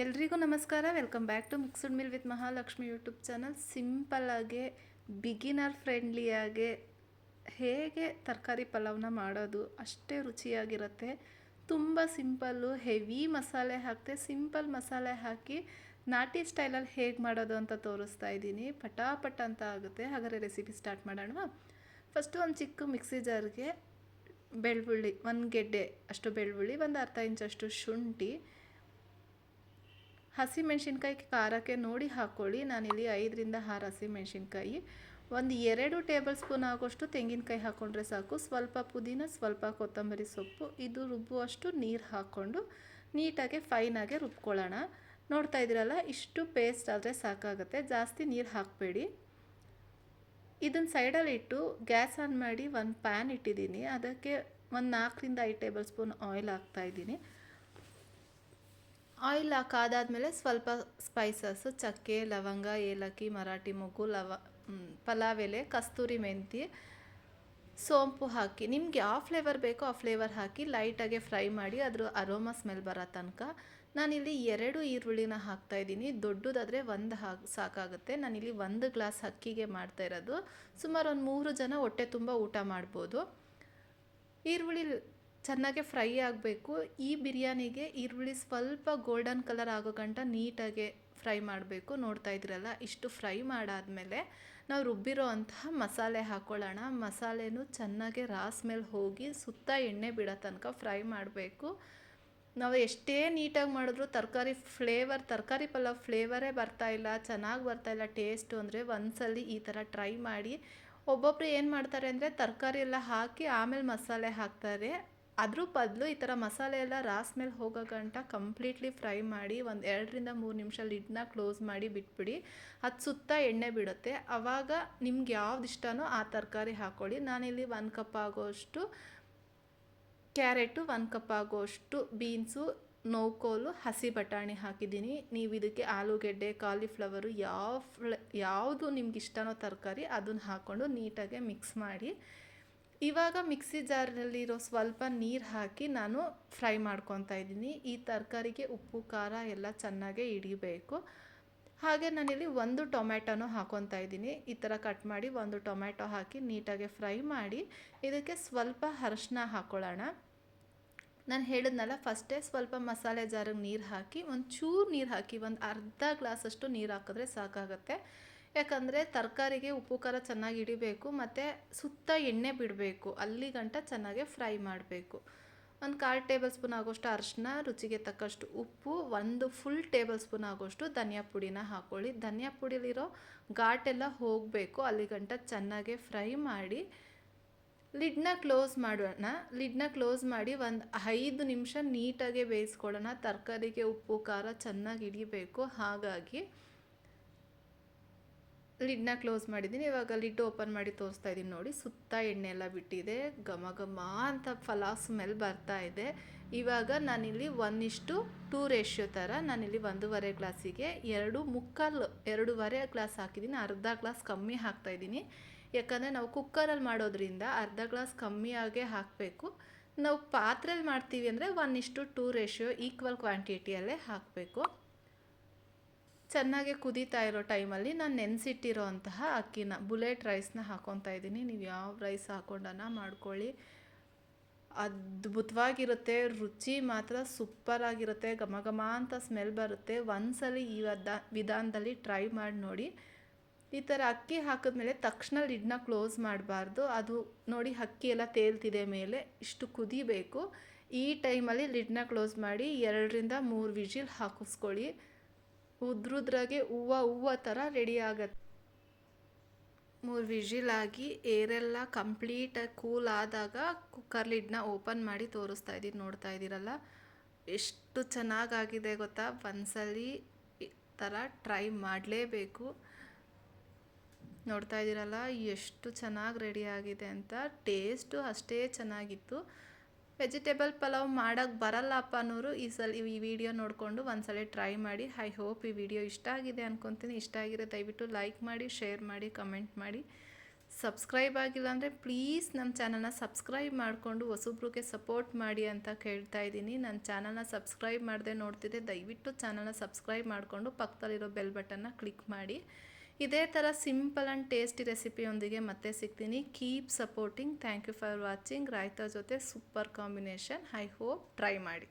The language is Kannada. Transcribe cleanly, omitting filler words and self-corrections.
ಎಲ್ರಿಗೂ ನಮಸ್ಕಾರ. Welcome back to mixed meal with Mahalakshmi YouTube channel. ಸಿಂಪಲ್ಲಾಗಿ ಬಿಗಿನರ್ ಫ್ರೆಂಡ್ಲಿಯಾಗಿ ಹೇಗೆ ತರಕಾರಿ ಪಲಾವ್ನ ಮಾಡೋದು ಅಷ್ಟೇ ರುಚಿಯಾಗಿರುತ್ತೆ. ತುಂಬ ಸಿಂಪಲ್ಲು, ಹೆವಿ ಮಸಾಲೆ ಹಾಕ್ತೆ ಸಿಂಪಲ್ ಮಸಾಲೆ ಹಾಕಿ ನಾಟಿ ಸ್ಟೈಲಲ್ಲಿ ಹೇಗೆ ಮಾಡೋದು ಅಂತ ತೋರಿಸ್ತಾ ಇದ್ದೀನಿ. ಪಟಾಪಟ ಅಂತ ಆಗುತ್ತೆ. ಹಾಗಾದರೆ ರೆಸಿಪಿ ಸ್ಟಾರ್ಟ್ ಮಾಡೋಣ. ಫಸ್ಟು ಒಂದು ಚಿಕ್ಕ ಮಿಕ್ಸಿ ಜಾರ್ಗೆ ಬೆಳ್ಳುಳ್ಳಿ, ಒಂದು ಗೆಡ್ಡೆ ಅಷ್ಟು ಬೆಳ್ಳುಳ್ಳಿ, ಒಂದು ಅರ್ಧ ಇಂಚಷ್ಟು ಶುಂಠಿ, ಹಸಿಮೆಣ್ಸಿನ್ಕಾಯಿ ಖಾರಕ್ಕೆ ನೋಡಿ ಹಾಕ್ಕೊಳ್ಳಿ. ನಾನಿಲ್ಲಿ 5ರಿಂದ 6 ಹಸಿಮೆಣ್ಸಿನ್ಕಾಯಿ, ಒಂದು 2 ಟೇಬಲ್ ಸ್ಪೂನ್ ಆಗೋಷ್ಟು ತೆಂಗಿನಕಾಯಿ ಹಾಕ್ಕೊಂಡ್ರೆ ಸಾಕು. ಸ್ವಲ್ಪ ಪುದೀನ, ಸ್ವಲ್ಪ ಕೊತ್ತಂಬರಿ ಸೊಪ್ಪು, ಇದು ರುಬ್ಬುವಷ್ಟು ನೀರು ಹಾಕ್ಕೊಂಡು ನೀಟಾಗಿ ಫೈನಾಗೆ ರುಬ್ಕೊಳ್ಳೋಣ. ನೋಡ್ತಾ ಇದ್ದೀರಲ್ಲ, ಇಷ್ಟು ಪೇಸ್ಟ್ ಆದರೆ ಸಾಕಾಗುತ್ತೆ, ಜಾಸ್ತಿ ನೀರು ಹಾಕಬೇಡಿ. ಇದನ್ನು ಸೈಡಲ್ಲಿ ಇಟ್ಟು ಗ್ಯಾಸ್ ಆನ್ ಮಾಡಿ ಒಂದು ಪ್ಯಾನ್ ಇಟ್ಟಿದ್ದೀನಿ. ಅದಕ್ಕೆ ಒಂದು 4ರಿಂದ 5 ಟೇಬಲ್ ಸ್ಪೂನ್ ಆಯಿಲ್ ಹಾಕ್ತಾಯಿದ್ದೀನಿ. ಆಯಿಲ್ ಕಾದಾದಮೇಲೆ ಸ್ವಲ್ಪ ಸ್ಪೈಸಸ್ಸು, ಚಕ್ಕೆ, ಲವಂಗ, ಏಲಕ್ಕಿ, ಮರಾಠಿ ಮೊಗ್ಗು, ಪಲಾವ್ ಎಲೆ, ಕಸ್ತೂರಿ ಮೆಂತಿ, ಸೋಂಪು ಹಾಕಿ ನಿಮ್ಗೆ ಯಾವ ಫ್ಲೇವರ್ ಬೇಕೋ ಆ ಫ್ಲೇವರ್ ಹಾಕಿ ಲೈಟಾಗೆ ಫ್ರೈ ಮಾಡಿ ಅದ್ರ ಅರೋಮಾ ಸ್ಮೆಲ್ ಬರೋ ತನಕ. ನಾನಿಲ್ಲಿ 2 ಈರುಳ್ಳಿನ ಹಾಕ್ತಾಯಿದ್ದೀನಿ. ದೊಡ್ಡದಾದರೆ ಒಂದು ಸಾಕಾಗುತ್ತೆ. ನಾನಿಲ್ಲಿ 1 ಗ್ಲಾಸ್ ಅಕ್ಕಿಗೆ ಮಾಡ್ತಾ ಇರೋದು. ಸುಮಾರು ಒಂದು 3 ಜನ ಹೊಟ್ಟೆ ತುಂಬ ಊಟ ಮಾಡ್ಬೋದು. ಈರುಳ್ಳಿ ಚೆನ್ನಾಗಿ ಫ್ರೈ ಆಗಬೇಕು. ಈ ಬಿರಿಯಾನಿಗೆ ಈರುಳ್ಳಿ ಸ್ವಲ್ಪ ಗೋಲ್ಡನ್ ಕಲರ್ ಆಗೋ ಗಂಟ ನೀಟಾಗಿ ಫ್ರೈ ಮಾಡಬೇಕು. ನೋಡ್ತಾ ಇದ್ದೀರಲ್ಲ, ಇಷ್ಟು ಫ್ರೈ ಮಾಡಾದಮೇಲೆ ನಾವು ರುಬ್ಬಿರೋ ಅಂತಹ ಮಸಾಲೆ ಹಾಕ್ಕೊಳ್ಳೋಣ. ಮಸಾಲೆನೂ ಚೆನ್ನಾಗಿ ರಾಸ್ ಮೇಲೆ ಹೋಗಿ ಸುತ್ತ ಎಣ್ಣೆ ಬಿಡೋ ತನಕ ಫ್ರೈ ಮಾಡಬೇಕು. ನಾವು ಎಷ್ಟೇ ನೀಟಾಗಿ ಮಾಡಿದ್ರು ತರಕಾರಿ ಪಲಾವ್ ಫ್ಲೇವರೇ ಬರ್ತಾಯಿಲ್ಲ, ಚೆನ್ನಾಗಿ ಬರ್ತಾಯಿಲ್ಲ ಟೇಸ್ಟು ಅಂದರೆ ಒಂದ್ಸಲಿ ಈ ಥರ ಟ್ರೈ ಮಾಡಿ. ಒಬ್ಬೊಬ್ಬರು ಏನು ಮಾಡ್ತಾರೆ ಅಂದರೆ ತರಕಾರಿ ಎಲ್ಲ ಹಾಕಿ ಆಮೇಲೆ ಮಸಾಲೆ ಹಾಕ್ತಾರೆ. ಅದ್ರ ಬದಲು ಈ ಥರ ಮಸಾಲೆ ಎಲ್ಲ ರಾಸ್ ಮೇಲೆ ಹೋಗೋ ಗಂಟ ಕಂಪ್ಲೀಟ್ಲಿ ಫ್ರೈ ಮಾಡಿ ಒಂದು 2ರಿಂದ 3 ನಿಮಿಷ ಲಿಡ್ನ ಕ್ಲೋಸ್ ಮಾಡಿ ಬಿಟ್ಬಿಡಿ. ಅದು ಸುತ್ತ ಎಣ್ಣೆ ಬಿಡುತ್ತೆ. ಆವಾಗ ನಿಮ್ಗೆ ಯಾವ್ದು ಇಷ್ಟನೋ ಆ ತರಕಾರಿ ಹಾಕ್ಕೊಳ್ಳಿ. ನಾನಿಲ್ಲಿ 1 ಕಪ್ ಆಗೋಷ್ಟು ಕ್ಯಾರೆಟು, 1 ಕಪ್ ಆಗೋಷ್ಟು ಬೀನ್ಸು, ನೋಕೋಲು, ಹಸಿ ಬಟಾಣಿ ಹಾಕಿದ್ದೀನಿ. ನೀವು ಇದಕ್ಕೆ ಆಲೂಗೆಡ್ಡೆ, ಕಾಲಿಫ್ಲವರು ಯಾವುದು ನಿಮ್ಗೆ ಇಷ್ಟನೋ ತರಕಾರಿ ಅದನ್ನು ಹಾಕ್ಕೊಂಡು ನೀಟಾಗಿ ಮಿಕ್ಸ್ ಮಾಡಿ. ಇವಾಗ ಮಿಕ್ಸಿ ಜಾರಲ್ಲಿರೋ ಸ್ವಲ್ಪ ನೀರು ಹಾಕಿ ನಾನು ಫ್ರೈ ಮಾಡ್ಕೊತಾ ಇದ್ದೀನಿ. ಈ ತರಕಾರಿಗೆ ಉಪ್ಪು ಖಾರ ಎಲ್ಲ ಚೆನ್ನಾಗೇ ಹಿಡಿಬೇಕು. ಹಾಗೆ ನಾನಿಲ್ಲಿ 1 ಟೊಮ್ಯಾಟೊನೂ ಹಾಕ್ಕೊತಾ ಇದ್ದೀನಿ. ಈ ಥರ ಕಟ್ ಮಾಡಿ 1 ಟೊಮ್ಯಾಟೊ ಹಾಕಿ ನೀಟಾಗಿ ಫ್ರೈ ಮಾಡಿ ಇದಕ್ಕೆ ಸ್ವಲ್ಪ ಅರಶಿನ ಹಾಕ್ಕೊಳ್ಳೋಣ. ನಾನು ಹೇಳಿದ್ನಲ್ಲ, ಫಸ್ಟೇ ಸ್ವಲ್ಪ ಮಸಾಲೆ ಜಾರಿಗೆ ನೀರು ಹಾಕಿ ಒಂಚೂರು ನೀರು ಹಾಕಿ ಒಂದು ಅರ್ಧ ಗ್ಲಾಸಷ್ಟು ನೀರು ಹಾಕಿದ್ರೆ ಸಾಕಾಗುತ್ತೆ. ಯಾಕಂದರೆ ತರಕಾರಿಗೆ ಉಪ್ಪು ಖಾರ ಚೆನ್ನಾಗಿ ಹಿಡಿಬೇಕು ಮತ್ತು ಸುತ್ತ ಎಣ್ಣೆ ಬಿಡಬೇಕು. ಅಲ್ಲಿ ಗಂಟ ಚೆನ್ನಾಗಿ ಫ್ರೈ ಮಾಡಬೇಕು. ಒಂದು 1/4 ಟೇಬಲ್ ಸ್ಪೂನ್ ಆಗೋಷ್ಟು ಅರಿಶಿನ, ರುಚಿಗೆ ತಕ್ಕಷ್ಟು ಉಪ್ಪು, 1 ಫುಲ್ ಟೇಬಲ್ ಸ್ಪೂನ್ ಆಗೋಷ್ಟು ಧನಿಯಾ ಪುಡಿನ ಹಾಕ್ಕೊಳ್ಳಿ. ಧನಿಯಾ ಪುಡಿಲಿರೋ ಘಾಟೆಲ್ಲ ಹೋಗಬೇಕು. ಅಲ್ಲಿ ಗಂಟ ಚೆನ್ನಾಗಿ ಫ್ರೈ ಮಾಡಿ ಲಿಡ್ನ ಕ್ಲೋಸ್ ಮಾಡೋಣ. ಲಿಡ್ನ ಕ್ಲೋಸ್ ಮಾಡಿ ಒಂದು 5 ನಿಮಿಷ ನೀಟಾಗಿ ಬೇಯಿಸ್ಕೊಳ್ಳೋಣ. ತರಕಾರಿಗೆ ಉಪ್ಪು ಖಾರ ಚೆನ್ನಾಗಿ ಹಿಡಿಬೇಕು. ಹಾಗಾಗಿ ಲಿಡ್ನ ಕ್ಲೋಸ್ ಮಾಡಿದ್ದೀನಿ. ಇವಾಗ ಲಿಡ್ ಓಪನ್ ಮಾಡಿ ತೋರಿಸ್ತಾ ಇದ್ದೀನಿ ನೋಡಿ, ಸುತ್ತ ಎಣ್ಣೆ ಎಲ್ಲ ಬಿಟ್ಟಿದೆ. ಘಮ ಘಮ ಅಂತ ಪಲಾವ್ ಸ್ಮೆಲ್ ಬರ್ತಾ ಇದೆ. ಇವಾಗ ನಾನಿಲ್ಲಿ 1:2 ರೇಷಿಯೋ ಥರ ನಾನಿಲ್ಲಿ 1.5 ಗ್ಲಾಸಿಗೆ 2.25 ಗ್ಲಾಸ್ ಹಾಕಿದ್ದೀನಿ. ಅರ್ಧ ಗ್ಲಾಸ್ ಕಮ್ಮಿ ಹಾಕ್ತಾಯಿದ್ದೀನಿ. ಯಾಕಂದರೆ ನಾವು ಕುಕ್ಕರಲ್ಲಿ ಮಾಡೋದ್ರಿಂದ ಅರ್ಧ ಗ್ಲಾಸ್ ಕಮ್ಮಿಯಾಗೇ ಹಾಕಬೇಕು. ನಾವು ಪಾತ್ರೆಯಲ್ಲಿ ಮಾಡ್ತೀವಿ ಅಂದರೆ 1:2 ರೇಷಿಯೋ ಈಕ್ವಲ್ ಕ್ವಾಂಟಿಟಿಯಲ್ಲೇ ಹಾಕಬೇಕು. ಚೆನ್ನಾಗಿ ಕುದೀತಾ ಇರೋ ಟೈಮಲ್ಲಿ ನಾನು ನೆನೆಸಿಟ್ಟಿರೋ ಅಂತಹ ಅಕ್ಕಿನ, ಬುಲೆಟ್ ರೈಸ್ನ ಹಾಕ್ಕೊತಾ ಇದ್ದೀನಿ. ನೀವು ಯಾವ ರೈಸ್ ಹಾಕ್ಕೊಂಡನ ಮಾಡ್ಕೊಳ್ಳಿ, ಅದ್ಭುತವಾಗಿರುತ್ತೆ. ರುಚಿ ಮಾತ್ರ ಸೂಪರಾಗಿರುತ್ತೆ. ಘಮ ಘಮ ಅಂತ ಸ್ಮೆಲ್ ಬರುತ್ತೆ. ಒಂದ್ಸಲಿ ಈ ವಿಧಾನದಲ್ಲಿ ಟ್ರೈ ಮಾಡಿ ನೋಡಿ. ಈ ಥರ ಅಕ್ಕಿ ಹಾಕಿದ್ಮೇಲೆ ತಕ್ಷಣ ಲಿಡ್ನ ಕ್ಲೋಸ್ ಮಾಡಬಾರ್ದು. ಅದು ನೋಡಿ, ಅಕ್ಕಿ ಎಲ್ಲ ತೇಲ್ತಿದೆ ಮೇಲೆ, ಇಷ್ಟು ಕುದಿಬೇಕು. ಈ ಟೈಮಲ್ಲಿ ಲಿಡ್ನ ಕ್ಲೋಸ್ ಮಾಡಿ 2ರಿಂದ 3 ವಿಜಿಲ್ ಹಾಕಿಸ್ಕೊಳ್ಳಿ. ಉದ್ರುದ್ರಾಗೆ ಹೂವು ಥರ ರೆಡಿ ಆಗತ್ತೆ. 3 ವಿಜಿಲ್ ಆಗಿ ಏರೆಲ್ಲ ಕಂಪ್ಲೀಟಾಗಿ ಕೂಲ್ ಆದಾಗ ಕುಕ್ಕರ್ ಲಿಡ್ನ ಓಪನ್ ಮಾಡಿ ತೋರಿಸ್ತಾ ಇದ್ದೀನಿ. ನೋಡ್ತಾ ಇದ್ದೀರಲ್ಲ, ಎಷ್ಟು ಚೆನ್ನಾಗಾಗಿದೆ ಗೊತ್ತಾ. ಒಂದ್ಸಲಿ ಈ ಥರ ಟ್ರೈ ಮಾಡಲೇಬೇಕು. ನೋಡ್ತಾ ಇದ್ದೀರಲ್ಲ ಎಷ್ಟು ಚೆನ್ನಾಗಿ ರೆಡಿಯಾಗಿದೆ ಅಂತ. ಟೇಸ್ಟು ಅಷ್ಟೇ ಚೆನ್ನಾಗಿತ್ತು. ವೆಜಿಟೇಬಲ್ ಪಲಾವ್ ಮಾಡೋಕ್ಕೆ ಬರಲ್ಲಪ್ಪ ಅನ್ನೋರು ಈ ವಿಡಿಯೋ ನೋಡಿಕೊಂಡು ಒಂದ್ಸಲ ಟ್ರೈ ಮಾಡಿ. ಐ ಹೋಪ್ ಈ ವಿಡಿಯೋ ಇಷ್ಟ ಆಗಿದೆ ಅಂದ್ಕೊತೀನಿ. ಇಷ್ಟ ಆಗಿರೋ ದಯವಿಟ್ಟು ಲೈಕ್ ಮಾಡಿ, ಶೇರ್ ಮಾಡಿ, ಕಮೆಂಟ್ ಮಾಡಿ, ಸಬ್ಸ್ಕ್ರೈಬ್ ಆಗಿಲ್ಲ ಅಂದರೆ ಪ್ಲೀಸ್ ನಮ್ಮ ಚಾನಲ್ನ ಸಬ್ಸ್ಕ್ರೈಬ್ ಮಾಡಿಕೊಂಡು ಹೊಸಬ್ರಿಗೆ ಸಪೋರ್ಟ್ ಮಾಡಿ ಅಂತ ಕೇಳ್ತಾ ಇದ್ದೀನಿ. ನನ್ನ ಚಾನಲ್ನ ಸಬ್ಸ್ಕ್ರೈಬ್ ಮಾಡದೆ ನೋಡ್ತಿದ್ದೆ, ದಯವಿಟ್ಟು ಚಾನಲ್ನ ಸಬ್ಸ್ಕ್ರೈಬ್ ಮಾಡಿಕೊಂಡು ಪಕ್ಕದಲ್ಲಿರೋ ಬೆಲ್ ಬಟನ್ನ ಕ್ಲಿಕ್ ಮಾಡಿ. ಇದೇ ಥರ ಸಿಂಪಲ್ ಆ್ಯಂಡ್ ಟೇಸ್ಟಿ ರೆಸಿಪಿಯೊಂದಿಗೆ ಮತ್ತೆ ಸಿಗ್ತೀನಿ. Keep supporting. Thank you for watching. Raita ಜೊತೆ super combination. I hope try ಮಾಡಿ.